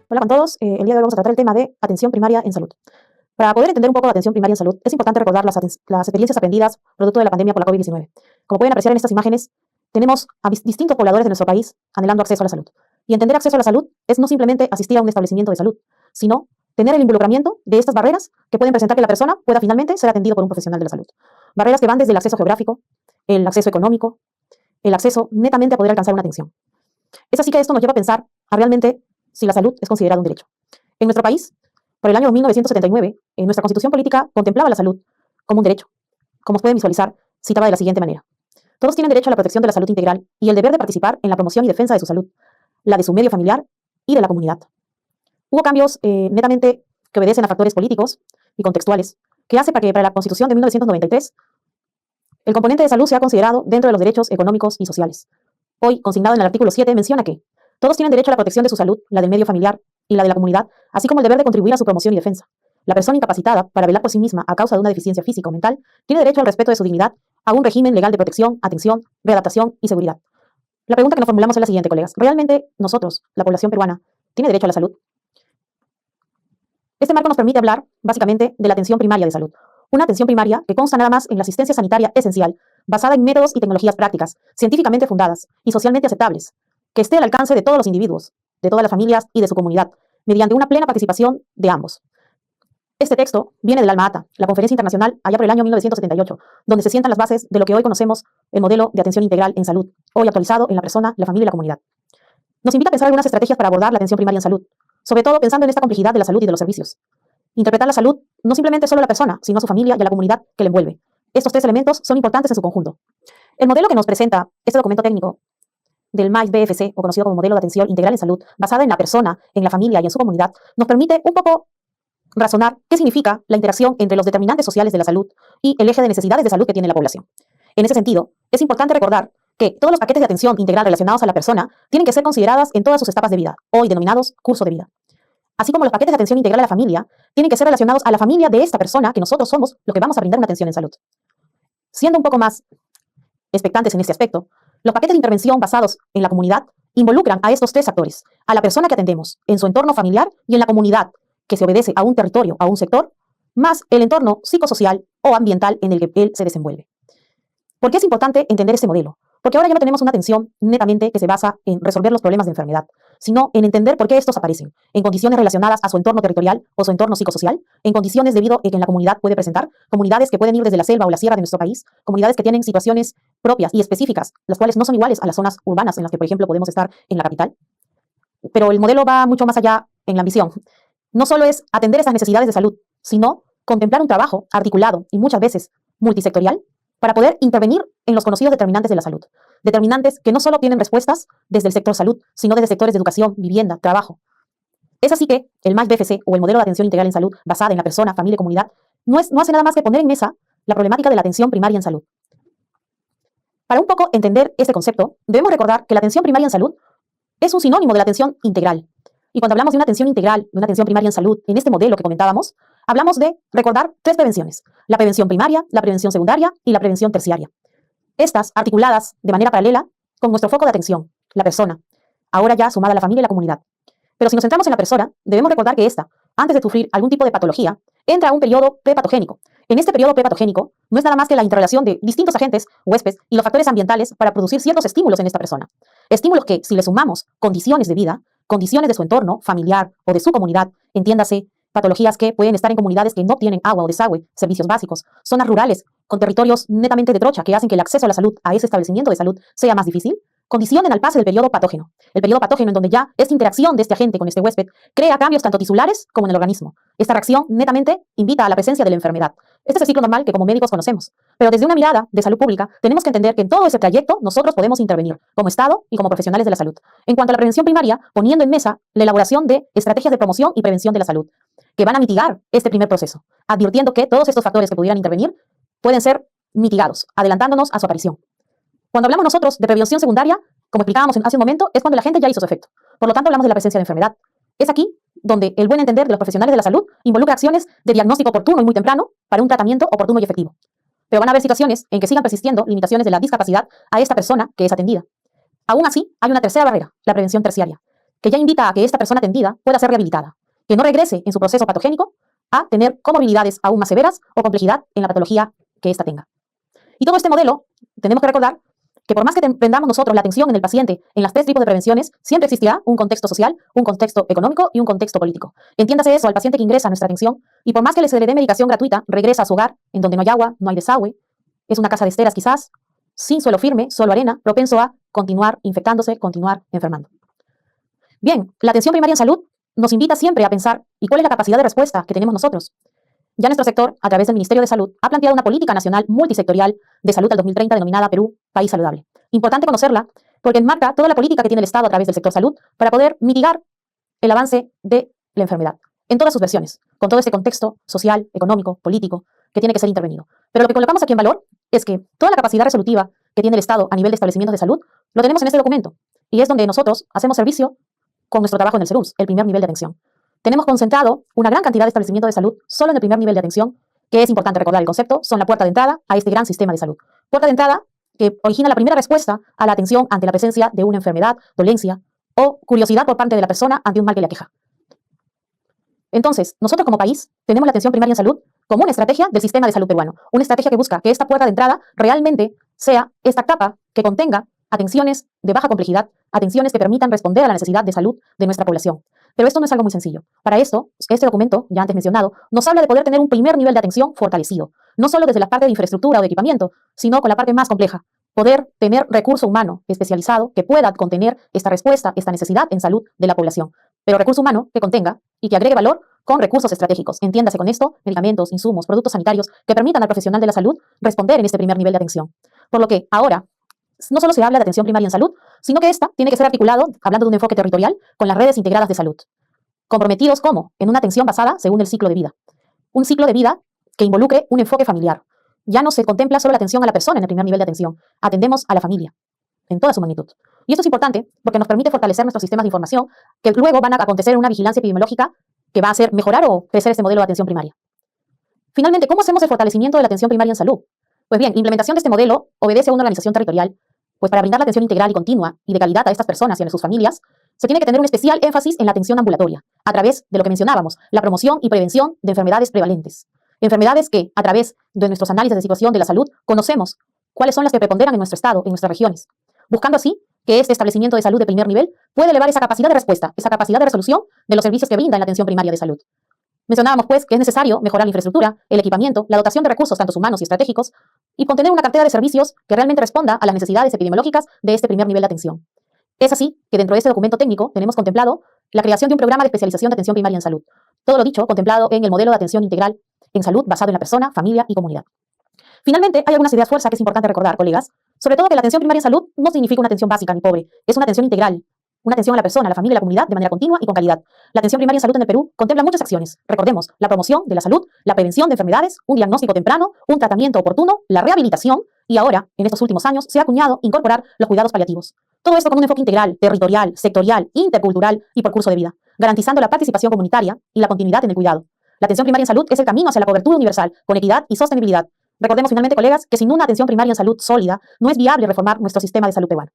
Hola con todos, el día de hoy vamos a tratar el tema de atención primaria en salud. Para poder entender un poco de atención primaria en salud, es importante recordar las experiencias aprendidas producto de la pandemia por la COVID-19. Como pueden apreciar en estas imágenes, tenemos a distintos pobladores de nuestro país anhelando acceso a la salud. Y entender acceso a la salud es no simplemente asistir a un establecimiento de salud, sino tener el involucramiento de estas barreras que pueden presentar que la persona pueda finalmente ser atendido por un profesional de la salud. Barreras que van desde el acceso geográfico, el acceso económico, el acceso netamente a poder alcanzar una atención. Es así que esto nos lleva a pensar a realmente si la salud es considerada un derecho. En nuestro país, por el año 1979, en nuestra constitución política contemplaba la salud como un derecho. Como pueden visualizar, citaba de la siguiente manera. Todos tienen derecho a la protección de la salud integral y el deber de participar en la promoción y defensa de su salud, la de su medio familiar y de la comunidad. Hubo cambios netamente que obedecen a factores políticos y contextuales, que hace para que para la Constitución de 1993 el componente de salud sea considerado dentro de los derechos económicos y sociales. Hoy, consignado en el artículo 7, menciona que todos tienen derecho a la protección de su salud, la del medio familiar y la de la comunidad, así como el deber de contribuir a su promoción y defensa. La persona incapacitada para velar por sí misma a causa de una deficiencia física o mental tiene derecho al respeto de su dignidad, a un régimen legal de protección, atención, readaptación y seguridad. La pregunta que nos formulamos es la siguiente, colegas. ¿Realmente nosotros, la población peruana, tiene derecho a la salud? Este marco nos permite hablar, básicamente, de la atención primaria de salud. Una atención primaria que consta nada más en la asistencia sanitaria esencial, basada en métodos y tecnologías prácticas, científicamente fundadas y socialmente aceptables, que esté al alcance de todos los individuos, de todas las familias y de su comunidad, mediante una plena participación de ambos. Este texto viene del Alma Ata, la conferencia internacional allá por el año 1978, donde se sientan las bases de lo que hoy conocemos el modelo de atención integral en salud, hoy actualizado en la persona, la familia y la comunidad. Nos invita a pensar algunas estrategias para abordar la atención primaria en salud, sobre todo pensando en esta complejidad de la salud y de los servicios. Interpretar la salud no simplemente solo a la persona, sino a su familia y a la comunidad que le envuelve. Estos tres elementos son importantes en su conjunto. El modelo que nos presenta este documento técnico del MAIS-BFC, o conocido como Modelo de Atención Integral en Salud, basada en la persona, en la familia y en su comunidad, nos permite un poco razonar qué significa la interacción entre los determinantes sociales de la salud y el eje de necesidades de salud que tiene la población. En ese sentido, es importante recordar que todos los paquetes de atención integral relacionados a la persona tienen que ser consideradas en todas sus etapas de vida, hoy denominados curso de vida. Así como los paquetes de atención integral a la familia tienen que ser relacionados a la familia de esta persona que nosotros somos los que vamos a brindar una atención en salud. Siendo un poco más expectantes en este aspecto, los paquetes de intervención basados en la comunidad involucran a estos tres actores, a la persona que atendemos, en su entorno familiar y en la comunidad, que se obedece a un territorio, a un sector, más el entorno psicosocial o ambiental en el que él se desenvuelve. ¿Por qué es importante entender este modelo? Porque ahora ya no tenemos una atención netamente que se basa en resolver los problemas de enfermedad, sino en entender por qué estos aparecen, en condiciones relacionadas a su entorno territorial o su entorno psicosocial, en condiciones debido a que en la comunidad puede presentar, comunidades que pueden ir desde la selva o la sierra de nuestro país, comunidades que tienen situaciones propias y específicas, las cuales no son iguales a las zonas urbanas en las que, por ejemplo, podemos estar en la capital. Pero el modelo va mucho más allá en la ambición. No solo es atender esas necesidades de salud, sino contemplar un trabajo articulado y muchas veces multisectorial para poder intervenir en los conocidos determinantes de la salud. Determinantes que no solo tienen respuestas desde el sector salud, sino desde sectores de educación, vivienda, trabajo. Es así que el MAIS-BFC, o el modelo de atención integral en salud, basada en la persona, familia y comunidad, no hace nada más que poner en mesa la problemática de la atención primaria en salud. Para un poco entender este concepto, debemos recordar que la atención primaria en salud es un sinónimo de la atención integral. Y cuando hablamos de una atención integral, de una atención primaria en salud, en este modelo que comentábamos, hablamos de recordar tres prevenciones: la prevención primaria, la prevención secundaria y la prevención terciaria. Estas articuladas de manera paralela con nuestro foco de atención, la persona, ahora ya sumada a la familia y la comunidad. Pero si nos centramos en la persona, debemos recordar que esta, antes de sufrir algún tipo de patología, entra a un periodo prepatogénico. En este periodo prepatogénico no es nada más que la interrelación de distintos agentes, huéspedes y los factores ambientales para producir ciertos estímulos en esta persona. Estímulos que, si le sumamos condiciones de vida, condiciones de su entorno familiar o de su comunidad, entiéndase, patologías que pueden estar en comunidades que no tienen agua o desagüe, servicios básicos, zonas rurales con territorios netamente de trocha que hacen que el acceso a la salud, a ese establecimiento de salud, sea más difícil, condicionen al pase del periodo patógeno. El periodo patógeno en donde ya esta interacción de este agente con este huésped crea cambios tanto tisulares como en el organismo. Esta reacción netamente invita a la presencia de la enfermedad. Este es el ciclo normal que como médicos conocemos. Pero desde una mirada de salud pública tenemos que entender que en todo ese trayecto nosotros podemos intervenir como Estado y como profesionales de la salud. En cuanto a la prevención primaria, poniendo en mesa la elaboración de estrategias de promoción y prevención de la salud, que van a mitigar este primer proceso, advirtiendo que todos estos factores que pudieran intervenir pueden ser mitigados, adelantándonos a su aparición. Cuando hablamos nosotros de prevención secundaria, como explicábamos hace un momento, es cuando la gente ya hizo su efecto. Por lo tanto, hablamos de la presencia de enfermedad. Es aquí donde el buen entender de los profesionales de la salud involucra acciones de diagnóstico oportuno y muy temprano para un tratamiento oportuno y efectivo. Pero van a haber situaciones en que sigan persistiendo limitaciones de la discapacidad a esta persona que es atendida. Aún así, hay una tercera barrera, la prevención terciaria, que ya invita a que esta persona atendida pueda ser rehabilitada, que no regrese en su proceso patogénico a tener comorbilidades aún más severas o complejidad en la patología que ésta tenga. Y todo este modelo, tenemos que recordar que por más que prendamos nosotros la atención en el paciente en las tres tipos de prevenciones, siempre existirá un contexto social, un contexto económico y un contexto político. Entiéndase eso al paciente que ingresa a nuestra atención y por más que se le dé medicación gratuita, regresa a su hogar en donde no hay agua, no hay desagüe, es una casa de esteras quizás, sin suelo firme, solo arena, propenso a continuar infectándose, continuar enfermando. Bien, la atención primaria en salud nos invita siempre a pensar ¿y cuál es la capacidad de respuesta que tenemos nosotros? Ya nuestro sector, a través del Ministerio de Salud, ha planteado una política nacional multisectorial de salud al 2030 denominada Perú País Saludable. Importante conocerla porque enmarca toda la política que tiene el Estado a través del sector salud para poder mitigar el avance de la enfermedad en todas sus versiones, con todo este contexto social, económico, político que tiene que ser intervenido. Pero lo que colocamos aquí en valor es que toda la capacidad resolutiva que tiene el Estado a nivel de establecimientos de salud lo tenemos en este documento y es donde nosotros hacemos servicio con nuestro trabajo en el SERUMS, el primer nivel de atención. Tenemos concentrado una gran cantidad de establecimientos de salud solo en el primer nivel de atención, que es importante recordar el concepto, son la puerta de entrada a este gran sistema de salud. Puerta de entrada que origina la primera respuesta a la atención ante la presencia de una enfermedad, dolencia o curiosidad por parte de la persona ante un mal que le aqueja. Entonces, nosotros como país tenemos la atención primaria en salud como una estrategia del sistema de salud peruano, una estrategia que busca que esta puerta de entrada realmente sea esta capa que contenga atenciones de baja complejidad, atenciones que permitan responder a la necesidad de salud de nuestra población. Pero esto no es algo muy sencillo. Para esto, este documento, ya antes mencionado, nos habla de poder tener un primer nivel de atención fortalecido, no solo desde la parte de infraestructura o de equipamiento, sino con la parte más compleja, poder tener recurso humano especializado que pueda contener esta respuesta, esta necesidad en salud de la población, pero recurso humano que contenga y que agregue valor con recursos estratégicos. Entiéndase con esto, medicamentos, insumos, productos sanitarios que permitan al profesional de la salud responder en este primer nivel de atención. Por lo que ahora, no solo se habla de atención primaria en salud, sino que esta tiene que ser articulado, hablando de un enfoque territorial, con las redes integradas de salud. Comprometidos como en una atención basada según el ciclo de vida. Un ciclo de vida que involucre un enfoque familiar. Ya no se contempla solo la atención a la persona en el primer nivel de atención, atendemos a la familia, en toda su magnitud. Y esto es importante porque nos permite fortalecer nuestros sistemas de información que luego van a acontecer en una vigilancia epidemiológica que va a hacer mejorar o crecer este modelo de atención primaria. Finalmente, ¿cómo hacemos el fortalecimiento de la atención primaria en salud? Pues bien, la implementación de este modelo obedece a una organización territorial, pues para brindar la atención integral y continua y de calidad a estas personas y a sus familias, se tiene que tener un especial énfasis en la atención ambulatoria, a través de lo que mencionábamos, la promoción y prevención de enfermedades prevalentes. Enfermedades que, a través de nuestros análisis de situación de la salud, conocemos cuáles son las que preponderan en nuestro estado, en nuestras regiones, buscando así que este establecimiento de salud de primer nivel puede elevar esa capacidad de respuesta, esa capacidad de resolución de los servicios que brinda en la atención primaria de salud. Mencionábamos, pues, que es necesario mejorar la infraestructura, el equipamiento, la dotación de recursos, tanto humanos y estratégicos, y contener una cartera de servicios que realmente responda a las necesidades epidemiológicas de este primer nivel de atención. Es así que dentro de este documento técnico tenemos contemplado la creación de un programa de especialización de atención primaria en salud. Todo lo dicho contemplado en el modelo de atención integral en salud basado en la persona, familia y comunidad. Finalmente, hay algunas ideas fuerza que es importante recordar, colegas, sobre todo que la atención primaria en salud no significa una atención básica ni pobre, es una atención integral, una atención a la persona, a la familia y a la comunidad de manera continua y con calidad. La atención primaria en salud en el Perú contempla muchas acciones. Recordemos, la promoción de la salud, la prevención de enfermedades, un diagnóstico temprano, un tratamiento oportuno, la rehabilitación y ahora, en estos últimos años, se ha acuñado incorporar los cuidados paliativos. Todo esto con un enfoque integral, territorial, sectorial, intercultural y por curso de vida, garantizando la participación comunitaria y la continuidad en el cuidado. La atención primaria en salud es el camino hacia la cobertura universal, con equidad y sostenibilidad. Recordemos finalmente, colegas, que sin una atención primaria en salud sólida, no es viable reformar nuestro sistema de salud peruano.